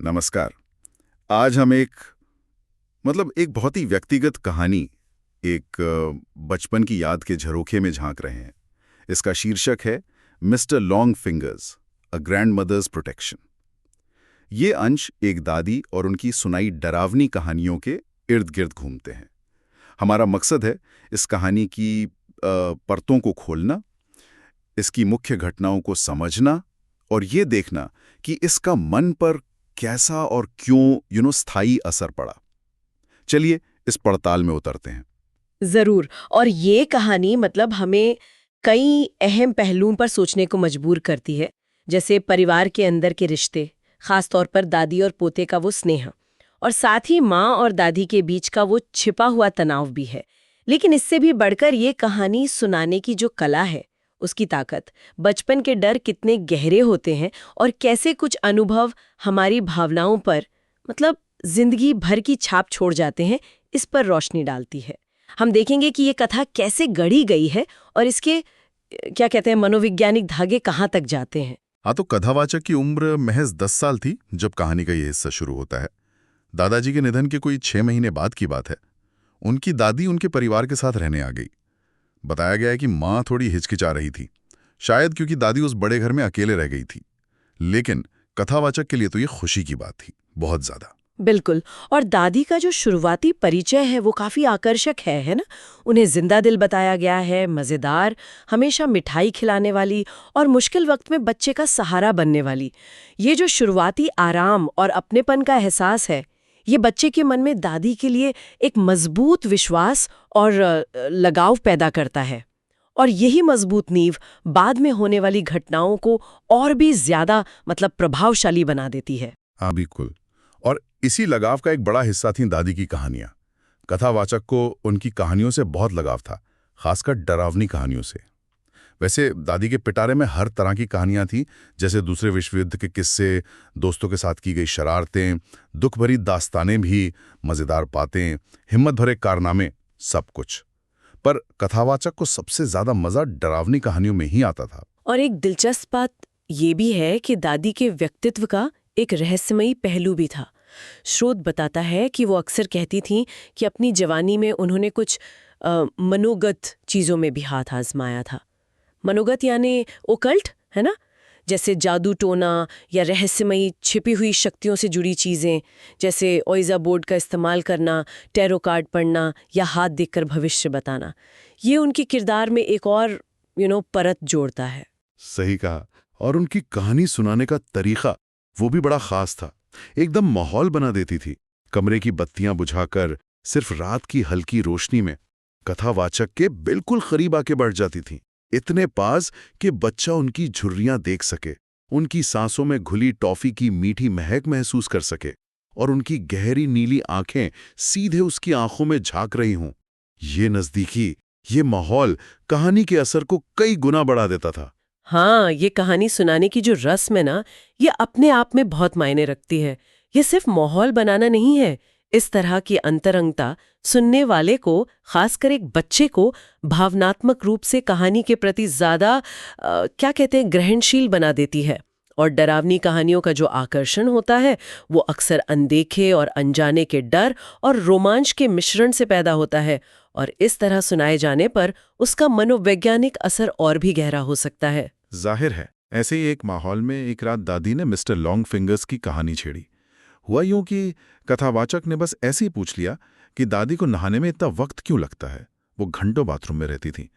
नमस्कार। आज हम एक बहुत ही व्यक्तिगत कहानी, बचपन की याद के झरोखे में झांक रहे हैं। इसका शीर्षक है Mister Long Fingers, a grandmother's protection. ये अंश एक दादी और उनकी सुनाई डरावनी कहानियों के इर्द गिर्द घूमते हैं। हमारा मकसद है इस कहानी की परतों को खोलना, इसकी मुख्य घटनाओं को समझना और ये देखना कि इसका मन पर कैसा और क्यों स्थायी असर पड़ा। चलिए इस पड़ताल में उतरते हैं। जरूर। और ये कहानी हमें कई अहम पहलुओं पर सोचने को मजबूर करती है, जैसे परिवार के अंदर के रिश्ते, खास तौर पर दादी और पोते का वो स्नेह, और साथ ही माँ और दादी के बीच का वो छिपा हुआ तनाव भी है। लेकिन इससे भी बढ़कर ये कहानी सुनाने की जो कला है, उसकी ताकत, बचपन के डर कितने गहरे होते हैं और कैसे कुछ अनुभव हमारी भावनाओं पर जिंदगी भर की छाप छोड़ जाते हैं, इस पर रोशनी डालती है। हम देखेंगे कि ये कथा कैसे गढ़ी गई है और इसके क्या कहते हैं मनोवैज्ञानिक धागे कहाँ तक जाते हैं। हाँ, तो कथावाचक की उम्र महज 10 साल थी जब कहानी का ये हिस्सा शुरू होता है। दादाजी के निधन के कोई 6 महीने बाद की बात है। उनकी दादी उनके परिवार के साथ रहने आ गई। बताया गया है कि माँ थोड़ी हिचकिचा रही थी, शायद क्योंकि दादी उस बड़े घर में अकेले रह गई थी। लेकिन कथावाचक के लिए तो ये खुशी की बात थी, बहुत ज्यादा। बिल्कुल। और दादी का जो शुरुआती परिचय है वो काफी आकर्षक है ना। उन्हें जिंदा दिल बताया गया है, मजेदार, हमेशा मिठाई खिलाने वाली और मुश्किल वक्त में बच्चे का सहारा बनने वाली। ये जो शुरुआती आराम और अपनेपन का एहसास है, ये बच्चे के मन में दादी के लिए एक मजबूत विश्वास और लगाव पैदा करता है। और यही मजबूत नींव बाद में होने वाली घटनाओं को और भी ज्यादा प्रभावशाली बना देती है। हाँ, बिल्कुल। और इसी लगाव का एक बड़ा हिस्सा थी दादी की कहानियां। कथावाचक को उनकी कहानियों से बहुत लगाव था, खासकर डरावनी कहानियों से। वैसे दादी के पिटारे में हर तरह की कहानियां थी, जैसे दूसरे विश्व युद्ध के किस्से, दोस्तों के साथ की गई शरारतें, दुख भरी दास्तानें भी, मजेदार बातें, हिम्मत भरे कारनामे, सब कुछ। पर कथावाचक को सबसे ज्यादा मजा डरावनी कहानियों में ही आता था। और एक दिलचस्प बात ये भी है कि दादी के व्यक्तित्व का एक रहस्यमयी पहलू भी था। स्रोत बताता है कि वो अक्सर कहती थीं कि अपनी जवानी में उन्होंने कुछ मनोगत चीज़ों में भी हाथ आजमाया था। मनोगत यानी ओकल्ट, है ना, जैसे जादू टोना या रहस्यमयी छिपी हुई शक्तियों से जुड़ी चीज़ें, जैसे ओइजा बोर्ड का इस्तेमाल करना, टैरो कार्ड पढ़ना या हाथ देखकर भविष्य बताना। ये उनके किरदार में एक और परत जोड़ता है। सही कहा। और उनकी कहानी सुनाने का तरीका वो भी बड़ा खास था। एकदम माहौल बना देती थी। कमरे की बत्तियां बुझाकर सिर्फ रात की हल्की रोशनी में कथावाचक के बिल्कुल करीब आके बैठ जाती थी, इतने पास कि बच्चा उनकी झुर्रियां देख सके, उनकी सांसों में घुली टॉफी की मीठी महक महसूस कर सके और उनकी गहरी नीली आंखें सीधे उसकी आंखों में झांक रही हों। ये नजदीकी, ये माहौल कहानी के असर को कई गुना बढ़ा देता था। हाँ, ये कहानी सुनाने की जो रस्म है ना, ये अपने आप में बहुत मायने रखती है। ये सिर्फ माहौल बनाना नहीं है। इस तरह की अंतरंगता सुनने वाले को, खासकर एक बच्चे को, भावनात्मक रूप से कहानी के प्रति ज्यादा ग्रहणशील बना देती है। और डरावनी कहानियों का जो आकर्षण होता है वो अक्सर अनदेखे और अनजाने के डर और रोमांच के मिश्रण से पैदा होता है, और इस तरह सुनाए जाने पर उसका मनोवैज्ञानिक असर और भी गहरा हो सकता है। जाहिर है। ऐसे ही एक माहौल में एक रात दादी ने मिस्टर लॉन्ग फिंगर्स की कहानी छेड़ी। हुआ यूं कि कथावाचक ने बस ऐसे ही पूछ लिया कि दादी को नहाने में इतना वक्त क्यों लगता है, वो घंटों बाथरूम में रहती थी।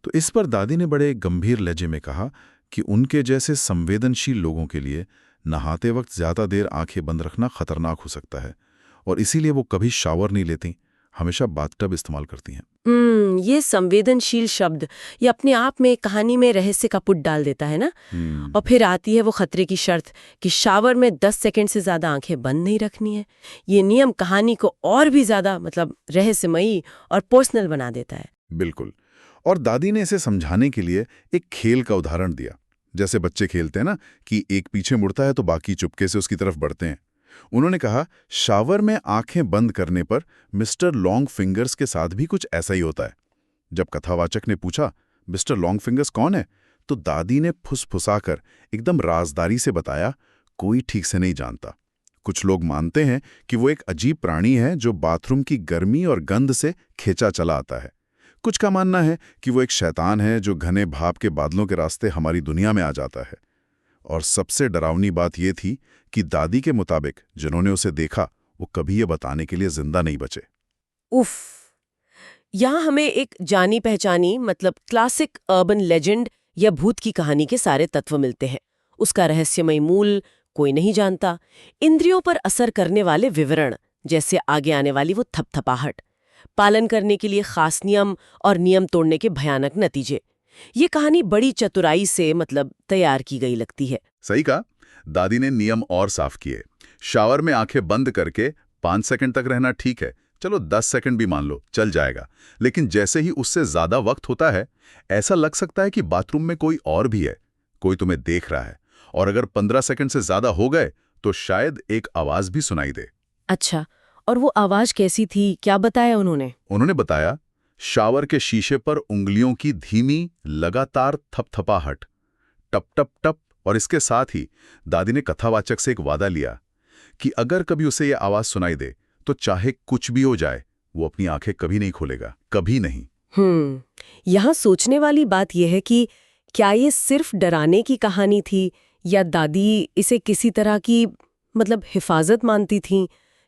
तो इस पर दादी ने बड़े गंभीर लहजे में कहा कि उनके जैसे संवेदनशील लोगों के लिए नहाते वक्त ज्यादा देर आंखें बंद रखना खतरनाक हो सकता है, और इसीलिए वो कभी शावर नहीं लेती, हमेशा बाथटब इस्तेमाल करती हैं। ये संवेदनशील शब्द ये अपने आप में कहानी में रहस्य का पुट डाल देता है ना। और फिर आती है वो खतरे की शर्त कि शावर में 10 सेकंड से ज्यादा आंखें बंद नहीं रखनी है। ये नियम कहानी को और भी ज्यादा रहस्यमयी और पर्सनल बना देता है। बिल्कुल। और दादी ने इसे समझाने के लिए एक खेल का उदाहरण दिया, जैसे बच्चे खेलते हैं ना कि एक पीछे मुड़ता है तो बाकी चुपके से उसकी तरफ बढ़ते हैं। उन्होंने कहा, शावर में आंखें बंद करने पर मिस्टर लॉन्ग फिंगर्स के साथ भी कुछ ऐसा ही होता है। जब कथावाचक ने पूछा, मिस्टर लॉन्ग फिंगर्स कौन है, तो दादी ने फुसफुसाकर एकदम राजदारी से बताया, कोई ठीक से नहीं जानता, कुछ लोग मानते हैं कि वो एक अजीब प्राणी है जो बाथरूम की गर्मी और गंध से खींचा चला आता है। कुछ का मानना है कि वो एक शैतान है जो घने भाप के बादलों के रास्ते हमारी दुनिया में आ जाता है। और सबसे डरावनी बात ये थी कि दादी के मुताबिक जिन्होंने उसे देखा वो कभी ये बताने के लिए जिंदा नहीं बचे। उफ, यहाँ हमें एक जानी पहचानी मतलब क्लासिक अर्बन लेजेंड या भूत की कहानी के सारे तत्व मिलते हैं। उसका रहस्यमय मूल कोई नहीं जानता, इंद्रियों पर असर करने वाले विवरण जैसे आगे आने वाली वो थपथपाहट, पालन करने के लिए खास नियम और नियम तोड़ने के भयानक नतीजे। ये कहानी बड़ी चतुराई से मतलब तैयार की गई लगती है। सही कहा। दादी ने नियम और साफ किए। शावर में आंखें बंद करके 5 सेकंड तक रहना ठीक है, चलो 10 सेकंड भी मान लो चल जाएगा, लेकिन जैसे ही उससे ज्यादा वक्त होता है ऐसा लग सकता है कि बाथरूम में कोई और भी है, कोई तुम्हें देख रहा है। और अगर 15 सेकंड से ज्यादा हो गए तो शायद एक आवाज भी सुनाई दे। अच्छा, और वो आवाज कैसी थी, क्या बताया उन्होंने? उन्होंने बताया, शावर के शीशे पर उंगलियों की धीमी लगातार थपथपाहट, टप टप टप। और इसके साथ ही दादी ने कथावाचक से एक वादा लिया कि अगर कभी उसे यह आवाज सुनाई दे तो चाहे कुछ भी हो जाए वो अपनी आंखें कभी नहीं खोलेगा, कभी नहीं। यहाँ सोचने वाली बात यह है कि क्या ये सिर्फ डराने की कहानी थी या दादी इसे किसी तरह की मतलब हिफाजत मानती थीं?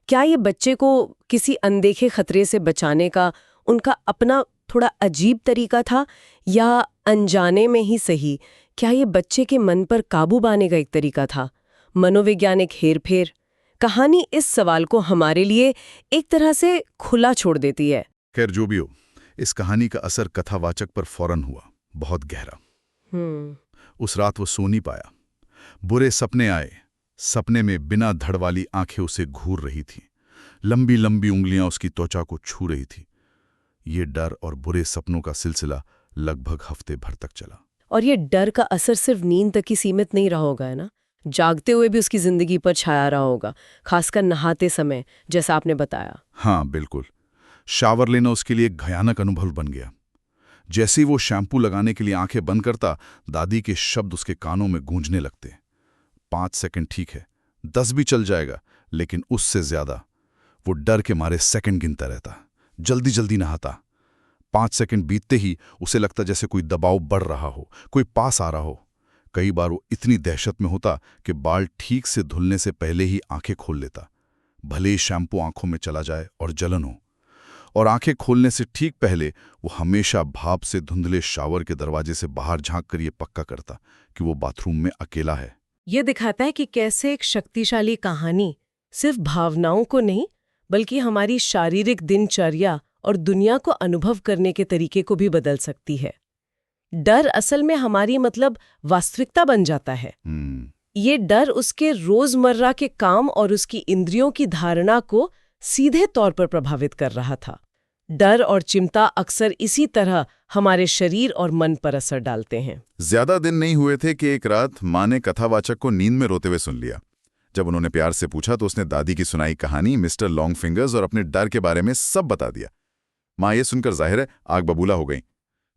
क्या ये बच्चे को किसी अनदेखे खतरे से बचाने का उनका अपना थोड़ा अजीब तरीका था, या अनजाने में ही सही क्या ये बच्चे के मन पर काबू पाने का एक तरीका था, मनोवैज्ञानिक हेरफेर? कहानी इस सवाल को हमारे लिए एक तरह से खुला छोड़ देती है। खैर जो भी हो, इस कहानी का असर कथावाचक पर फौरन हुआ, बहुत गहरा। उस रात वो सो नहीं पाया। बुरे सपने आए। सपने में बिना धड़ वाली आंखें उसे घूर रही थीं, लंबी लंबी उंगलियां उसकी त्वचा को छू रही थी। ये डर और बुरे सपनों का सिलसिला लगभग हफ्ते भर तक चला। और ये डर का असर सिर्फ नींद तक ही सीमित नहीं रहा होगा, है ना? जागते हुए भी उसकी जिंदगी पर छाया रहा होगा, खासकर नहाते समय, जैसा आपने बताया। हाँ बिल्कुल। शावर लेना उसके लिए एक भयानक अनुभव बन गया। जैसे ही वो शैम्पू लगाने के लिए आंखें बंद करता, दादी के शब्द उसके कानों में गूंजने लगते। 5 सेकंड ठीक है, 10 भी चल जाएगा, लेकिन उससे ज्यादा। वो डर के मारे सेकंड गिनता रहता, जल्दी जल्दी नहाता। 5 सेकंड बीतते ही उसे लगता जैसे कोई दबाव बढ़ रहा हो, कोई पास आ रहा हो। कई बार वो इतनी दहशत में होता कि बाल ठीक से धुलने से पहले ही आंखें खोल लेता, भले ही शैम्पू आंखों में चला जाए और जलन हो। और आंखें खोलने से ठीक पहले वो हमेशा भाप से धुंधले शावर के दरवाजे से बाहर झांक कर ये पक्का करता कि वो बाथरूम में अकेला है। ये दिखाता है कि कैसे एक शक्तिशाली कहानी सिर्फ भावनाओं को नहीं, बल्कि हमारी शारीरिक दिनचर्या और दुनिया को अनुभव करने के तरीके को भी बदल सकती है। डर असल में हमारी मतलब वास्तविकता बन जाता है। ये डर उसके रोजमर्रा के काम और उसकी इंद्रियों की धारणा को सीधे तौर पर प्रभावित कर रहा था। डर और चिंता अक्सर इसी तरह हमारे शरीर और मन पर असर डालते हैं। ज्यादा दिन नहीं हुए थे कि एक रात माँ ने कथावाचक को नींद में रोते हुए सुन लिया। जब उन्होंने प्यार से पूछा तो उसने दादी की सुनाई कहानी, मिस्टर लॉन्ग फिंगर्स और अपने डर के बारे में सब बता दिया। माँ ये सुनकर जाहिर है आग बबूला हो गई।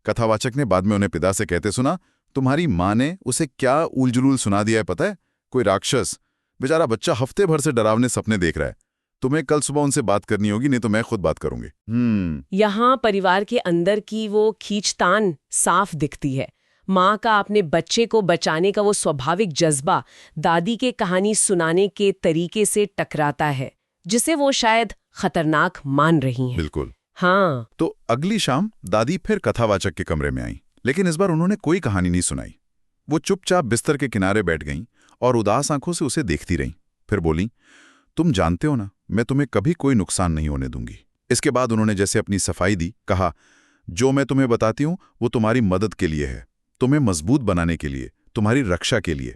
कथावाचक ने बाद में उन्हें पिता से कहते सुना, तुम्हारी माँ ने उसे क्या उलझुल सुना दिया है पता है? कोई राक्षस। बेचारा बच्चा हफ्ते भर से डरावने सपने देख रहा है। तुम्हें कल सुबह उनसे बात करनी होगी, नहीं तो मैं खुद बात करूंगी। यहाँ परिवार के अंदर की वो खींचतान साफ दिखती है। माँ का अपने बच्चे को बचाने का वो स्वाभाविक जज्बा दादी के कहानी सुनाने के तरीके से टकराता है, जिसे वो शायद खतरनाक मान रही हैं। बिल्कुल। हाँ। तो अगली शाम दादी फिर कथावाचक के कमरे में आई, लेकिन इस बार उन्होंने कोई कहानी नहीं सुनाई। वो चुपचाप बिस्तर के किनारे बैठ गईं और उदास आंखों से उसे देखती रहीं। फिर बोली, तुम जानते हो ना, मैं तुम्हें कभी कोई नुकसान नहीं होने दूंगी। इसके बाद उन्होंने जैसे अपनी सफाई दी, कहा, जो मैं तुम्हें बताती हूं वो तुम्हारी मदद के लिए है, तुम्हें मजबूत बनाने के लिए, तुम्हारी रक्षा के लिए।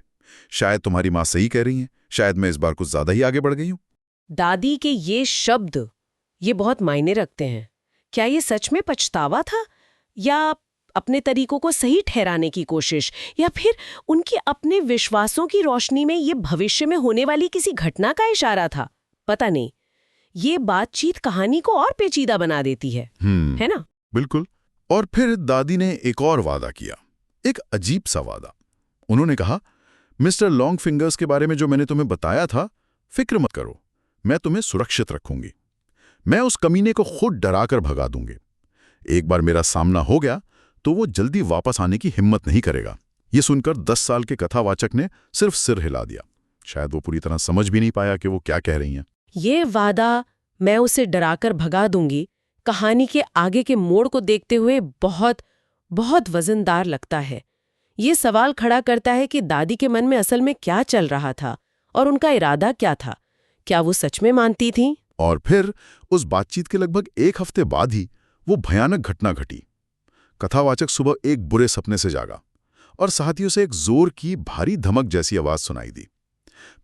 शायद तुम्हारी माँ सही कह रही हैं, शायद मैं इस बार कुछ ज्यादा ही आगे बढ़ गई हूं। दादी के ये शब्द ये बहुत मायने रखते हैं। क्या ये सच में पछतावा था, या अपने तरीकों को सही ठहराने की कोशिश, या फिर उनके अपने विश्वासों की रोशनी में ये भविष्य में होने वाली किसी घटना का इशारा था? पता नहीं। ये बातचीत कहानी को और पेचीदा बना देती है ना? बिल्कुल। और फिर दादी ने एक और वादा किया, एक अजीब सा वादा। उन्होंने कहा, मिस्टर लॉन्ग फिंगर्स के बारे में जो मैंने तुम्हें बताया था फिक्र मत करो, मैं तुम्हें सुरक्षित रखूंगी। मैं उस कमीने को खुद डराकर भगा दूंगी। एक बार मेरा सामना हो गया तो वो जल्दी वापस आने की हिम्मत नहीं करेगा। ये सुनकर 10 साल के कथावाचक ने सिर्फ सिर हिला दिया। शायद वो पूरी तरह समझ भी नहीं पाया कि वो क्या कह रही हैं। ये वादा, मैं उसे डराकर भगा दूंगी, कहानी के आगे के मोड़ को देखते हुए बहुत बहुत वजनदार लगता है। ये सवाल खड़ा करता है कि दादी के मन में असल में क्या चल रहा था और उनका इरादा क्या था। क्या वो सच में मानती थीं? और फिर उस बातचीत के लगभग 1 हफ्ते बाद ही वो भयानक घटना घटी। कथावाचक सुबह एक बुरे सपने से जागा और साथियों से एक जोर की भारी धमक जैसी आवाज सुनाई दी।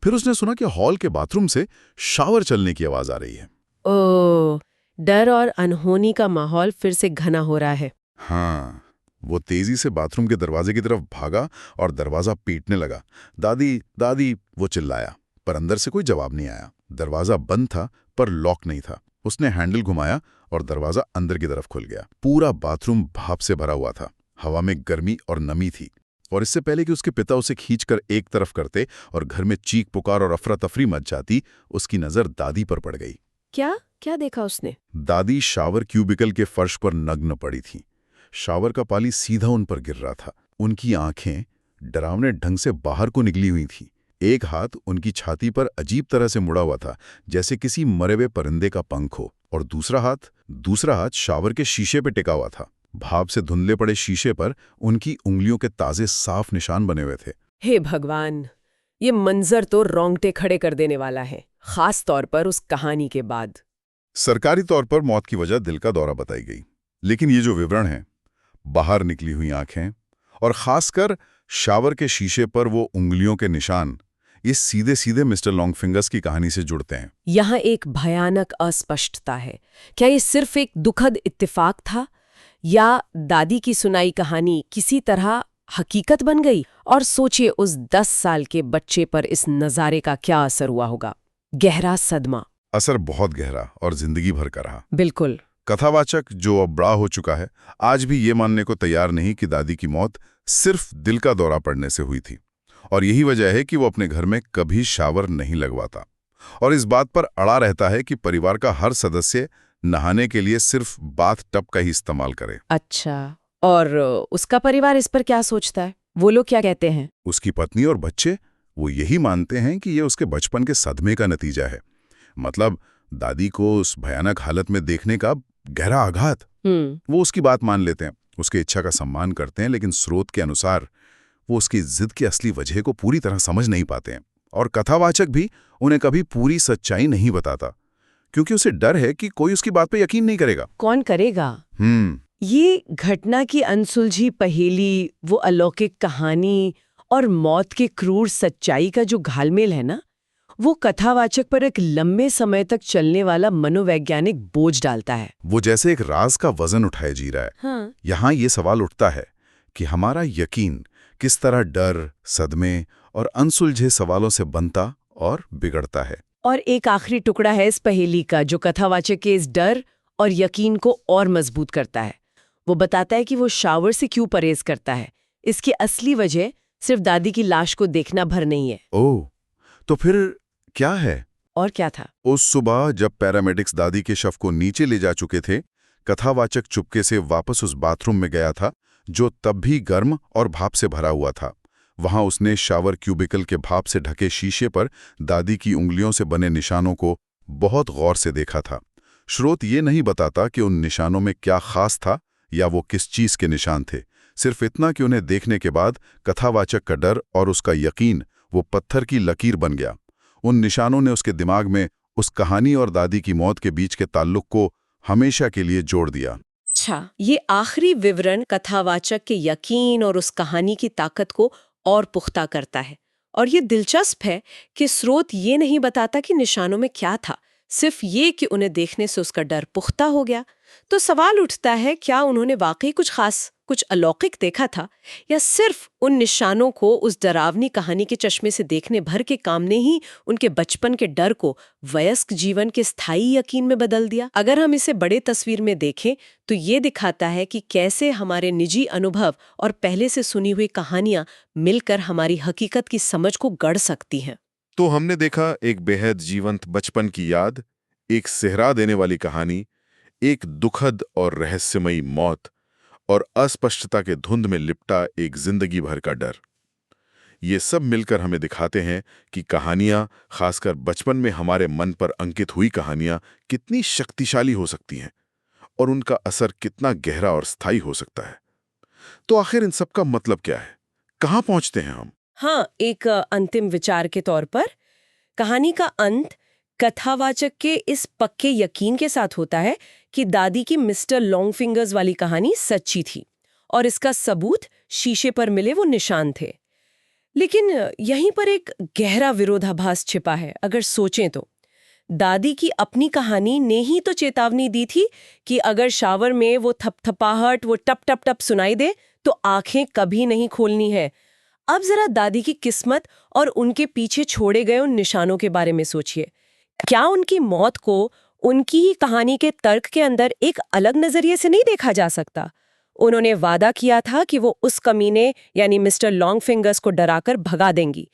फिर उसने सुना कि हॉल के बाथरूम से शावर चलने की आवाज आ रही है। ओह, डर और अनहोनी का माहौल फिर से घना हो रहा है। हाँ, वो तेजी से बाथरूम के दरवाजे की तरफ भागा और दरवाजा पीटने लगा। दादी, दादी, वो चिल्लाया, पर अंदर से कोई जवाब नहीं आया। दरवाजा बंद था पर लॉक नहीं था। उसने हैंडल घुमाया और दरवाजा अंदर की तरफ खुल गया। पूरा बाथरूम भाप से भरा हुआ था। हवा में गर्मी और नमी थी, और इससे पहले कि उसके पिता उसे खींचकर एक तरफ करते और घर में चीख पुकार और अफरा तफरी मच जाती, उसकी नजर दादी पर पड़ गई। क्या क्या देखा उसने? दादी शावर क्यूबिकल के फर्श पर नग्न पड़ी थी। शावर का पानी सीधा उन पर गिर रहा था। उनकी आंखें डरावने ढंग से बाहर को निकली हुई थीं। एक हाथ उनकी छाती पर अजीब तरह से मुड़ा हुआ था, जैसे किसी मरे हुए परिंदे का पंख हो, और दूसरा हाथ शावर के शीशे पे टिका हुआ था। भाप से धुंधले पड़े शीशे पर उनकी उंगलियों के ताजे साफ निशान बने हुए थे। हे भगवान, ये मंजर तो रोंगटे खड़े कर देने वाला है, खास तौर पर उस कहानी के बाद। सरकारी तौर पर मौत की वजह दिल का दौरा बताई गई, लेकिन ये जो विवरण है, बाहर निकली हुई आंखें और खासकर शावर के शीशे पर वो उंगलियों के निशान, ये सीधे सीधे मिस्टर लॉन्गफिंगर्स की कहानी से जुड़ते हैं। यहाँ एक भयानक अस्पष्टता है। क्या ये सिर्फ एक दुखद इत्तेफाक था, या दादी की सुनाई कहानी किसी तरह हकीकत बन गई? और सोचिए उस 10 साल के बच्चे पर इस नज़ारे का क्या असर हुआ होगा। गहरा सदमा। असर बहुत गहरा और जिंदगी भर का रहा। बिल्कुल। कथावाचक, जो अब बड़ा हो चुका है, आज भी ये मानने को तैयार नहीं कि दादी की मौत सिर्फ दिल का दौरा पड़ने से हुई थी, और यही वजह है कि वो अपने घर में कभी शावर नहीं लगवाता और इस बात पर अड़ा रहता है कि परिवार का हर सदस्य नहाने के लिए सिर्फ बाथ टब का ही इस्तेमाल करे। अच्छा, और उसका परिवार इस पर क्या सोचता है? वो लोग क्या कहते हैं? उसकी पत्नी और बच्चे, वो यही मानते हैं कि ये उसके बचपन के सदमे का नतीजा है। मतलब दादी को उस भयानक हालत में देखने का गहरा आघात। वो उसकी बात मान लेते हैं, उसकी इच्छा का सम्मान करते हैं, लेकिन स्रोत के अनुसार वो उसकी जिद की असली वजह को पूरी तरह समझ नहीं पाते हैं। और कथावाचक भी उन्हें कभी पूरी सच्चाई नहीं बताता, क्योंकि उसे डर है कि कोई उसकी बात पे यकीन नहीं करेगा। कौन करेगा? ये घटना की अनसुलझी पहेली, वो अलौकिक कहानी और मौत के क्रूर सच्चाई का जो घालमेल है ना, वो कथावाचक पर एक लंबे समय तक चलने वाला मनोवैज्ञानिक बोझ डालता है। वो जैसे एक राज का वजन उठाए जी रहा है। हाँ। यहाँ ये सवाल उठता है कि हमारा यकीन किस तरह डर, सदमे और अनसुलझे सवालों से बनता और बिगड़ता है। और एक आखिरी टुकड़ा है इस पहेली का जो कथावाचक के इस डर और यकीन को और मजबूत करता है। वो बताता है कि वो शावर से क्यों परहेज करता है। इसकी असली वजह सिर्फ दादी की लाश को देखना भर नहीं है। ओह, तो फिर क्या है? और क्या था? उस सुबह जब पैरामेडिक्स दादी के शव को नीचे ले जा चुके थे, कथावाचक चुपके से वापस उस बाथरूम में गया था, जो तब भी गर्म और भाप से भरा हुआ था। वहां उसने शावर क्यूबिकल के भाप से ढके शीशे पर दादी की उंगलियों से बने निशानों को बहुत गौर से देखा था। स्रोत ये नहीं बताता कि उन निशानों में क्या खास था या वो किस चीज के निशान थे, सिर्फ इतना कि उन्हें देखने के बाद कथावाचक का डर और उसका यकीन वो पत्थर की लकीर बन गया। उन निशानों ने उसके दिमाग में उस कहानी और दादी की मौत के बीच के ताल्लुक को हमेशा के लिए जोड़ दिया। अच्छा, ये आखिरी विवरण कथावाचक के यकीन और उस कहानी की ताकत को और पुख्ता करता है। और ये दिलचस्प है कि स्रोत ये नहीं बताता कि निशानों में क्या था, सिर्फ ये कि उन्हें देखने से उसका डर पुख्ता हो गया। तो सवाल उठता है, क्या उन्होंने वाकई कुछ खास, कुछ अलौकिक देखा था, या सिर्फ उन निशानों को उस डरावनी कहानी के चश्मे से देखने भर के काम ने ही उनके बचपन के डर को वयस्क जीवन के स्थायी यकीन में बदल दिया? अगर हम इसे बड़े तस्वीर में देखें तो ये दिखाता है कि कैसे हमारे निजी अनुभव और पहले से सुनी हुई कहानियां मिलकर हमारी हकीकत की समझ को गढ़ सकती हैं। तो हमने देखा एक बेहद जीवंत बचपन की याद, एक सिहरा देने वाली कहानी, एक दुखद और रहस्यमयी मौत और अस्पष्टता के धुंध में लिपटा एक जिंदगी भर का डर। ये सब मिलकर हमें दिखाते हैं कि कहानियां, खासकर बचपन में हमारे मन पर अंकित हुई कहानियां, कितनी शक्तिशाली हो सकती हैं और उनका असर कितना गहरा और स्थायी हो सकता है। तो आखिर इन सब का मतलब क्या है? कहाँ पहुंचते हैं हम? हाँ, एक अंतिम विचार के तौर पर कहानी का अंत कथावाचक के इस पक्के यकीन के साथ होता है कि दादी की मिस्टर लॉन्ग फिंगर्स वाली कहानी सच्ची थी और इसका सबूत शीशे पर मिले वो निशान थे। लेकिन यहीं पर एक गहरा विरोधाभास छिपा है अगर सोचें तो। दादी की अपनी कहानी ने ही तो चेतावनी दी थी कि अगर शावर में वो थपथपाहट, वो टप टप टप सुनाई दे तो आंखें कभी नहीं खोलनी है। अब जरा दादी की किस्मत और उनके पीछे छोड़े गए उन निशानों के बारे में सोचिए। क्या उनकी मौत को उनकी ही कहानी के तर्क के अंदर एक अलग नजरिए से नहीं देखा जा सकता? उन्होंने वादा किया था कि वो उस कमीने यानी मिस्टर लॉन्ग फिंगर्स को डराकर भगा देंगी।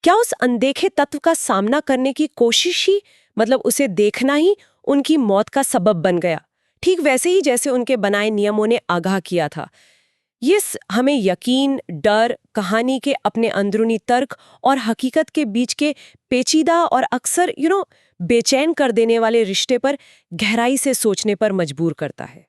क्या उस अनदेखे तत्व का सामना करने की कोशिश ही, मतलब उसे देखना ही उनकी मौत का सबब बन गया? ठीक वैसे ही जैसे उनके बनाए नियमों ने आगाह किया था। हमें यकीन, डर, कहानी के अपने अंदरूनी तर्क और हकीकत के बीच के पेचीदा और अक्सर बेचैन कर देने वाले रिश्ते पर गहराई से सोचने पर मजबूर करता है।